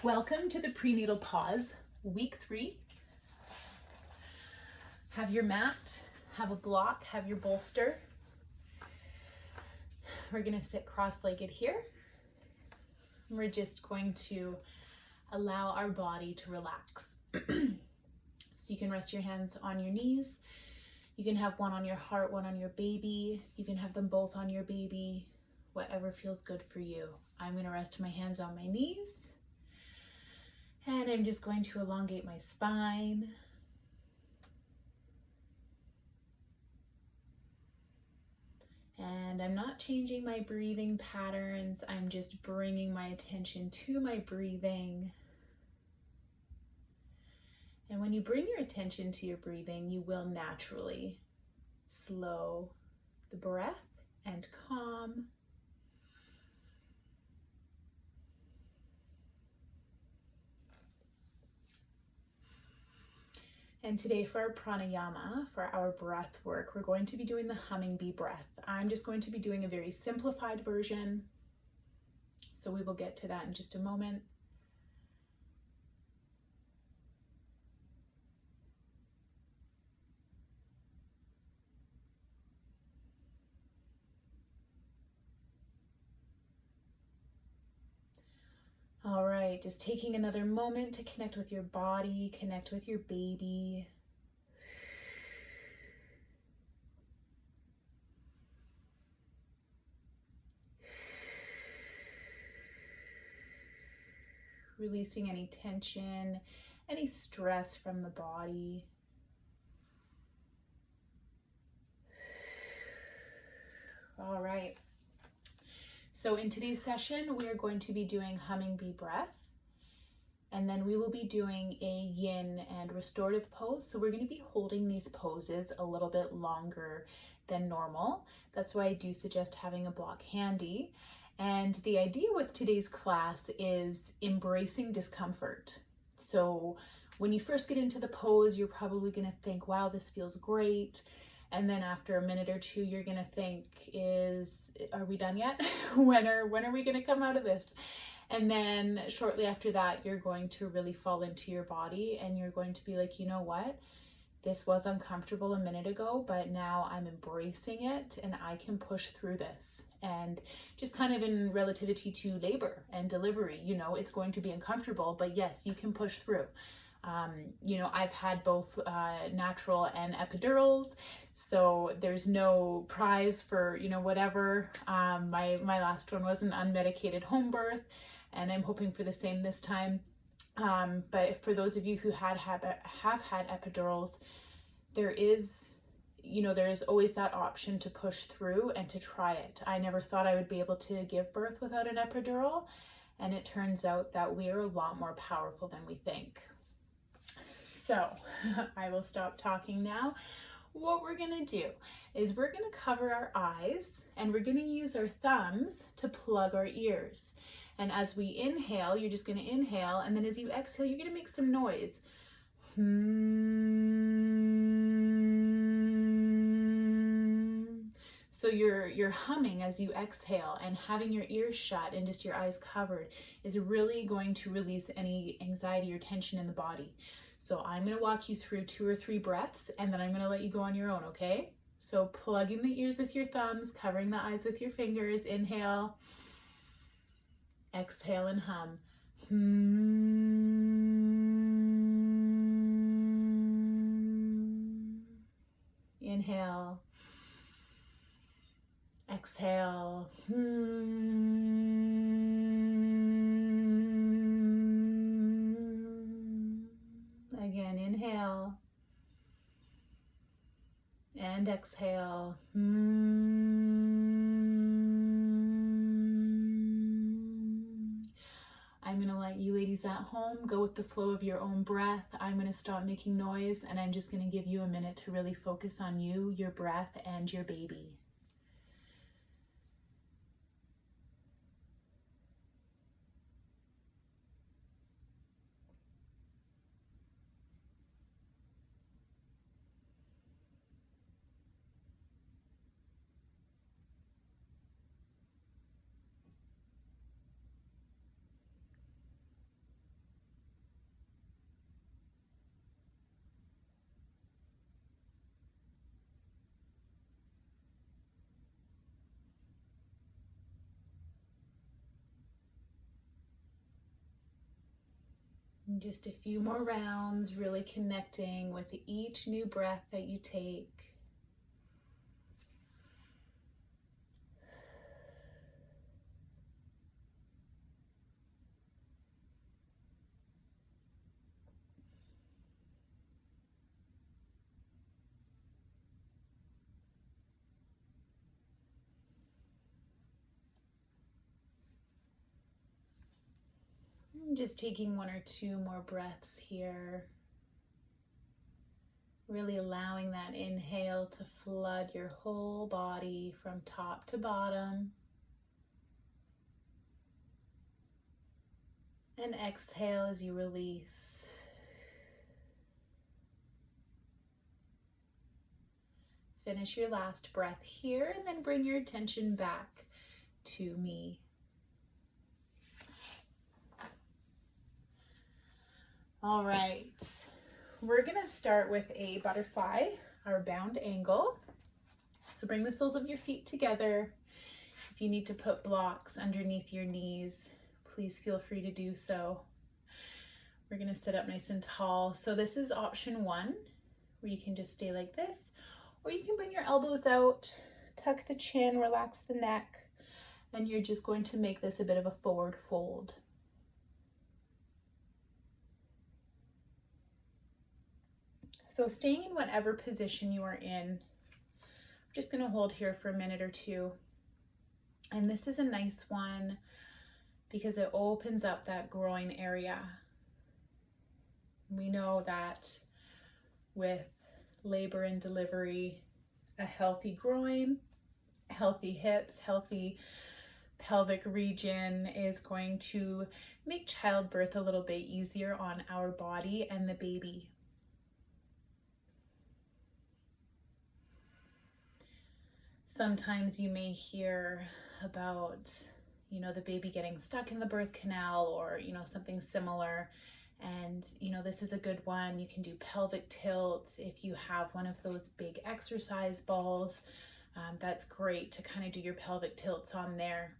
Welcome to the prenatal pause, week 3. Have your mat, have a block, have your bolster. We're going to sit cross-legged here. We're just going to allow our body to relax. So you can rest your hands on your knees. You can have one on your heart, one on your baby. You can have them both on your baby, whatever feels good for you. I'm going to rest my hands on my knees. And I'm just going to elongate my spine. And I'm not changing my breathing patterns. I'm just bringing my attention to my breathing. And when you bring your attention to your breathing, you will naturally slow the breath and calm. And today for our pranayama, for our breath work, we're going to be doing the humming bee breath. I'm just going to be doing a very simplified version. So we will get to that in just a moment. All right, just taking another moment to connect with your body, connect with your baby. Releasing any tension, any stress from the body. All right. So in today's session, we are going to be doing humming bee breath, and then we will be doing a yin and restorative pose. So we're going to be holding these poses a little bit longer than normal. That's why I do suggest having a block handy. And the idea with today's class is embracing discomfort. So when you first get into the pose, you're probably going to think, wow, this feels great. And then after a minute or two, you're gonna think, are we done yet? when are we gonna come out of this? And then shortly after that, you're going to really fall into your body and you're going to be like, you know what? This was uncomfortable a minute ago, but now I'm embracing it and I can push through this. And just kind of in relativity to labor and delivery, you know, it's going to be uncomfortable, but yes, you can push through. I've had both natural and epidurals, so there's no prize for, whatever. My last one was an unmedicated home birth, and I'm hoping for the same this time. But for those of you who have had epidurals, there is always that option to push through and to try it. I never thought I would be able to give birth without an epidural, and it turns out that we are a lot more powerful than we think. So I will stop talking now. What we're gonna do is we're gonna cover our eyes and we're gonna use our thumbs to plug our ears. And as we inhale, you're just gonna inhale, and then as you exhale, you're gonna make some noise. So you're humming as you exhale, and having your ears shut and just your eyes covered is really going to release any anxiety or tension in the body. So I'm going to walk you through 2 or 3 breaths, and then I'm going to let you go on your own, okay? So plugging the ears with your thumbs, covering the eyes with your fingers. Inhale, exhale, and hum. Inhale, exhale. Again, inhale and exhale. I'm going to let you ladies at home go with the flow of your own breath. I'm going to stop making noise, and I'm just going to give you a minute to really focus on you, your breath, and your baby. Just a few more rounds, really connecting with each new breath that you take. Just taking one or two more breaths here. Really allowing that inhale to flood your whole body from top to bottom. And exhale as you release. Finish your last breath here and then bring your attention back to me. All right, we're gonna start with a butterfly, our bound angle. So bring the soles of your feet together. If you need to put blocks underneath your knees, please feel free to do so. We're gonna sit up nice and tall. So this is option one, where you can just stay like this, or you can bring your elbows out, tuck the chin, relax the neck, and you're just going to make this a bit of a forward fold. So staying in whatever position you are in, I'm just going to hold here for a minute or two. And this is a nice one because it opens up that groin area. We know that with labor and delivery, a healthy groin, healthy hips, healthy pelvic region is going to make childbirth a little bit easier on our body and the baby. Sometimes you may hear about, the baby getting stuck in the birth canal or, something similar. And, this is a good one. You can do pelvic tilts if you have one of those big exercise balls. That's great to kind of do your pelvic tilts on there.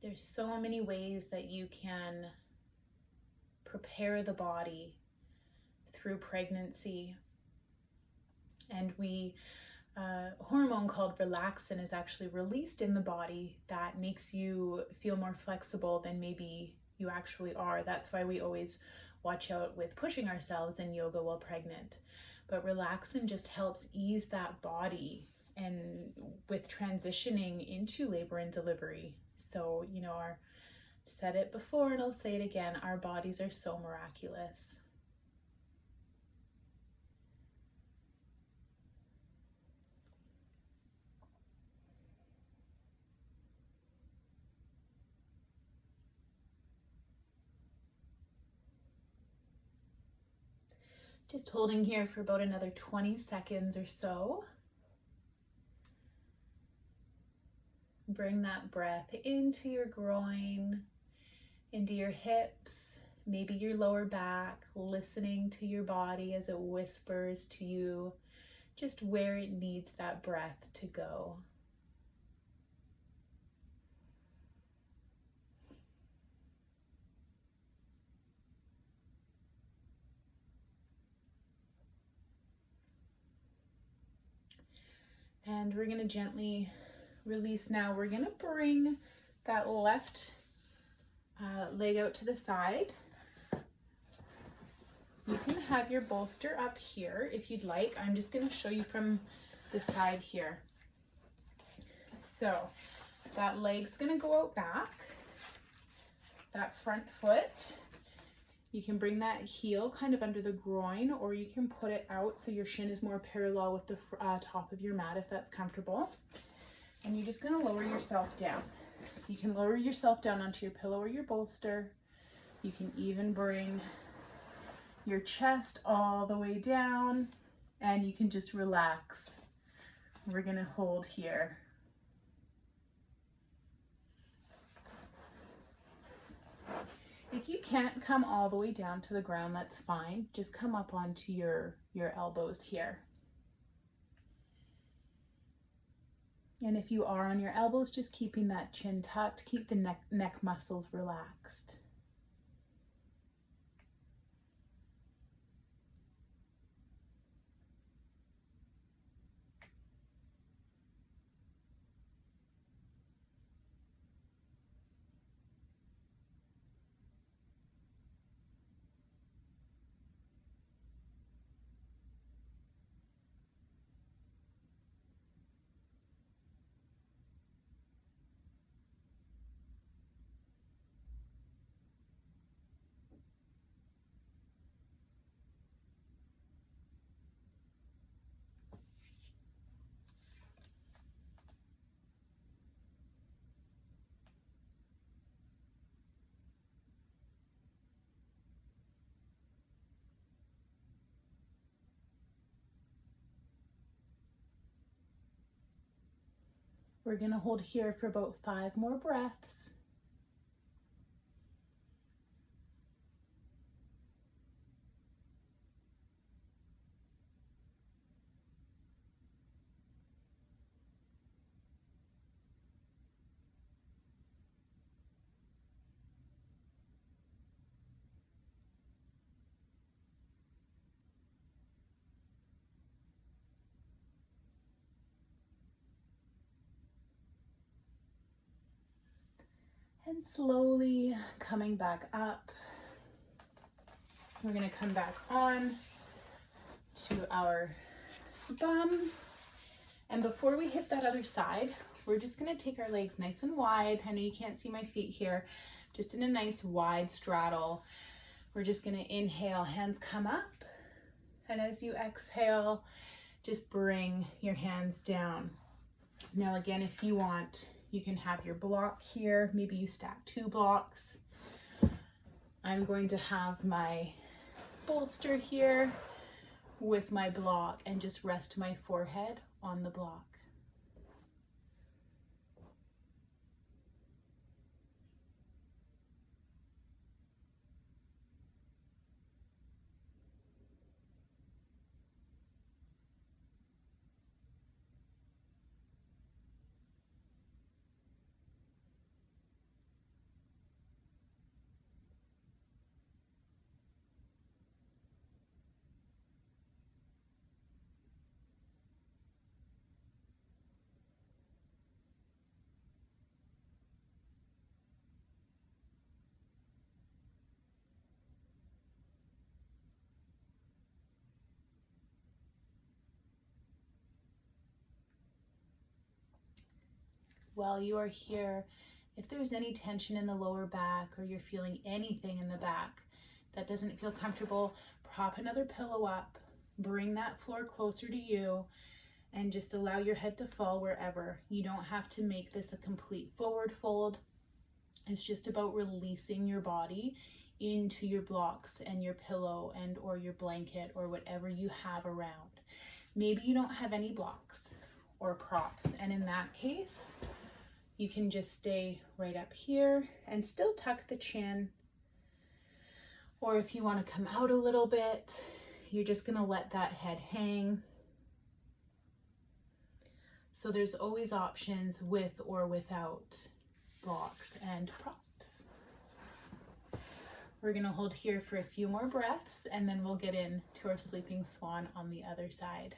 There's so many ways that you can prepare the body through pregnancy. And hormone called relaxin is actually released in the body that makes you feel more flexible than maybe you actually are. That's why we always watch out with pushing ourselves in yoga while pregnant. But relaxin just helps ease that body and with transitioning into labor and delivery. So, I've said it before and I'll say it again, our bodies are so miraculous. Just holding here for about another 20 seconds or so. Bring that breath into your groin, into your hips, maybe your lower back, listening to your body as it whispers to you just where it needs that breath to go. And we're going to gently release now. We're going to bring that left leg out to the side. You can have your bolster up here if you'd like. I'm just going to show you from the side here. So that leg's going to go out back. That front foot, you can bring that heel kind of under the groin, or you can put it out so your shin is more parallel with the top of your mat if that's comfortable. And you're just going to lower yourself down. So you can lower yourself down onto your pillow or your bolster. You can even bring your chest all the way down and you can just relax. We're going to hold here. If if you can't come all the way down to the ground, that's fine. Just come up onto your elbows here. And if you are on your elbows, just keeping that chin tucked, keep the neck muscles relaxed. We're going to hold here for about 5 more breaths. And slowly coming back up. We're going to come back on to our bum. And before we hit that other side, we're just going to take our legs nice and wide. I know you can't see my feet here, just in a nice wide straddle. We're just going to inhale, hands come up. And as you exhale, just bring your hands down. Now again, if you want, you can have your block here. Maybe you stack 2 blocks. I'm going to have my bolster here with my block and just rest my forehead on the block. While you are here, if there's any tension in the lower back or you're feeling anything in the back that doesn't feel comfortable, prop another pillow up, bring that floor closer to you, and just allow your head to fall wherever. You don't have to make this a complete forward fold. It's just about releasing your body into your blocks and your pillow and or your blanket or whatever you have around. Maybe you don't have any blocks or props, and in that case, you can just stay right up here and still tuck the chin. Or if you want to come out a little bit, you're just going to let that head hang. So there's always options with or without blocks and props. We're going to hold here for a few more breaths, and then we'll get into our sleeping swan on the other side.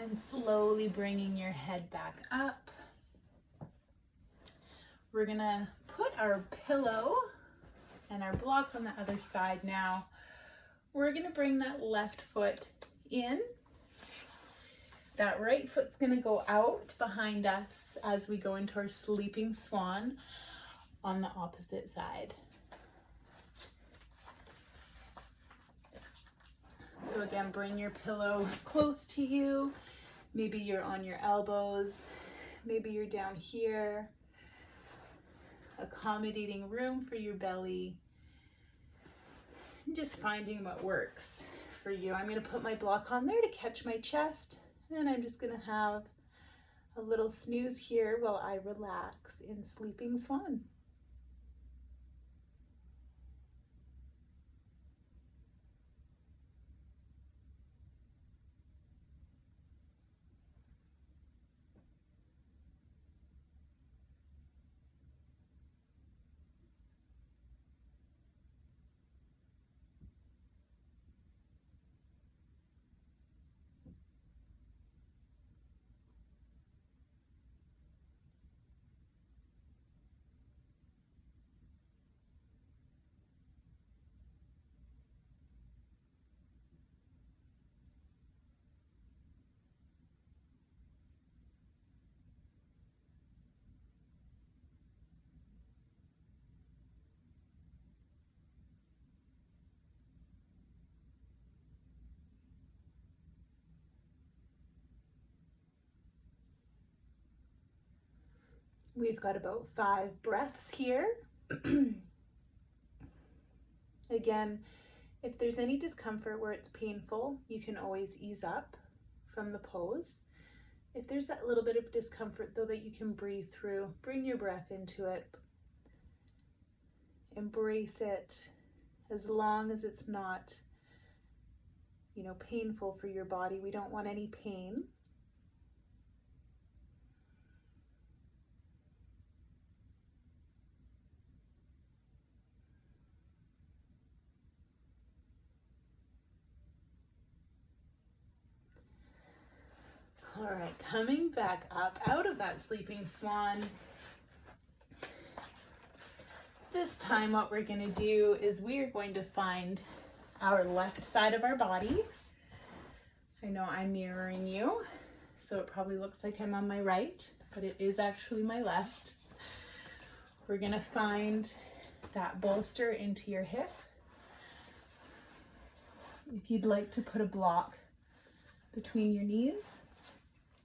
And slowly bringing your head back up. We're gonna put our pillow and our block on the other side now. We're gonna bring that left foot in. That right foot's gonna go out behind us as we go into our sleeping swan on the opposite side. So again, bring your pillow close to you. Maybe you're on your elbows, maybe you're down here. Accommodating room for your belly. And just finding what works for you. I'm gonna put my block on there to catch my chest, and I'm just gonna have a little snooze here while I relax in sleeping swan. We've got about 5 breaths here. Again, if there's any discomfort where it's painful, you can always ease up from the pose. If there's that little bit of discomfort though that you can breathe through, bring your breath into it. Embrace it as long as it's not, painful for your body. We don't want any pain. All right, coming back up out of that sleeping swan. This time what we're going to do is we are going to find our left side of our body. I know I'm mirroring you, so it probably looks like I'm on my right, but it is actually my left. We're going to find that bolster into your hip. If you'd like to put a block between your knees,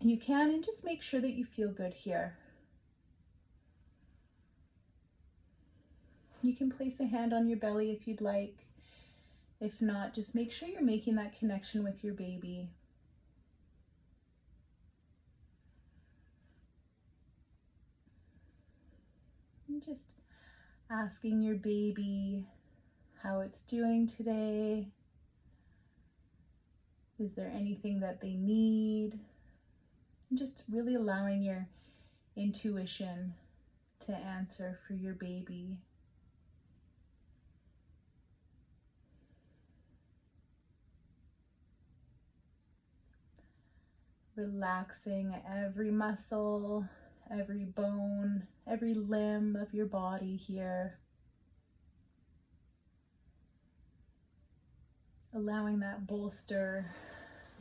you can, and just make sure that you feel good here. You can place a hand on your belly if you'd like. If not, just make sure you're making that connection with your baby. And just asking your baby how it's doing today. Is there anything that they need? And just really allowing your intuition to answer for your baby. Relaxing every muscle, every bone, every limb of your body here. Allowing that bolster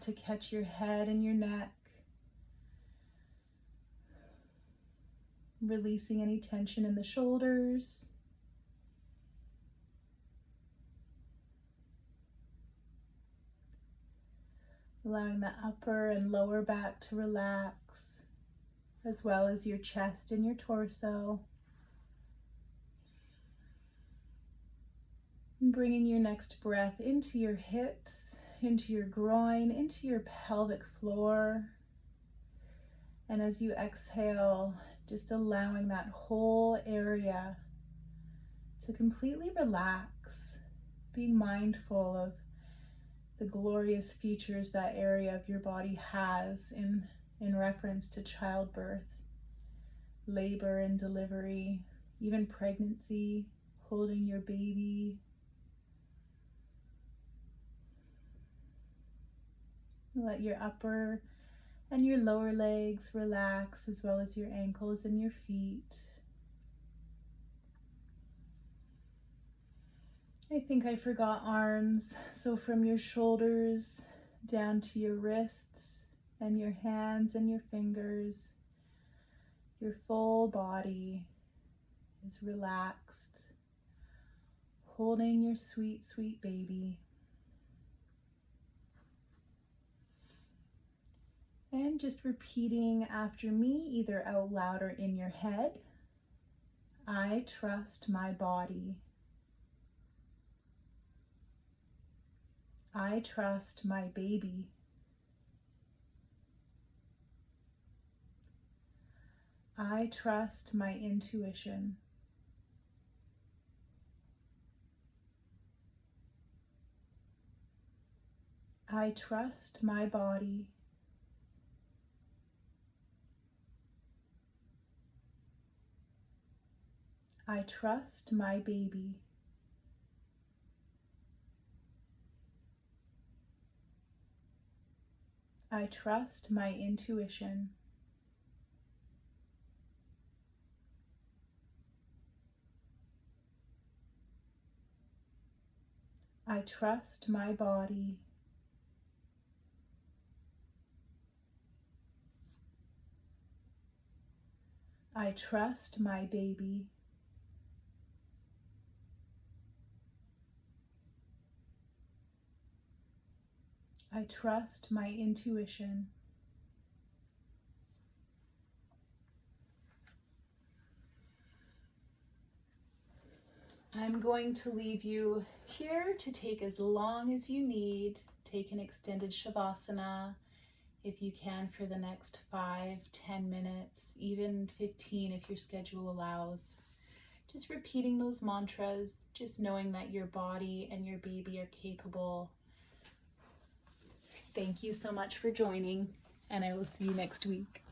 to catch your head and your neck. Releasing any tension in the shoulders. Allowing the upper and lower back to relax, as well as your chest and your torso. And bringing your next breath into your hips, into your groin, into your pelvic floor. And as you exhale, just allowing that whole area to completely relax, being mindful of the glorious features that area of your body has in reference to childbirth, labor and delivery, even pregnancy, holding your baby. Let your upper and your lower legs relax, as well as your ankles and your feet. I think I forgot arms, so from your shoulders down to your wrists, and your hands and your fingers. Your full body is relaxed, holding your sweet, sweet baby. And just repeating after me, either out loud or in your head. I trust my body. I trust my baby. I trust my intuition. I trust my body. I trust my baby. I trust my intuition. I trust my body. I trust my baby. I trust my intuition. I'm going to leave you here to take as long as you need. Take an extended Savasana if you can for the next 5, 10 minutes, even 15 if your schedule allows. Just repeating those mantras, just knowing that your body and your baby are capable. Thank you so much for joining, and I will see you next week.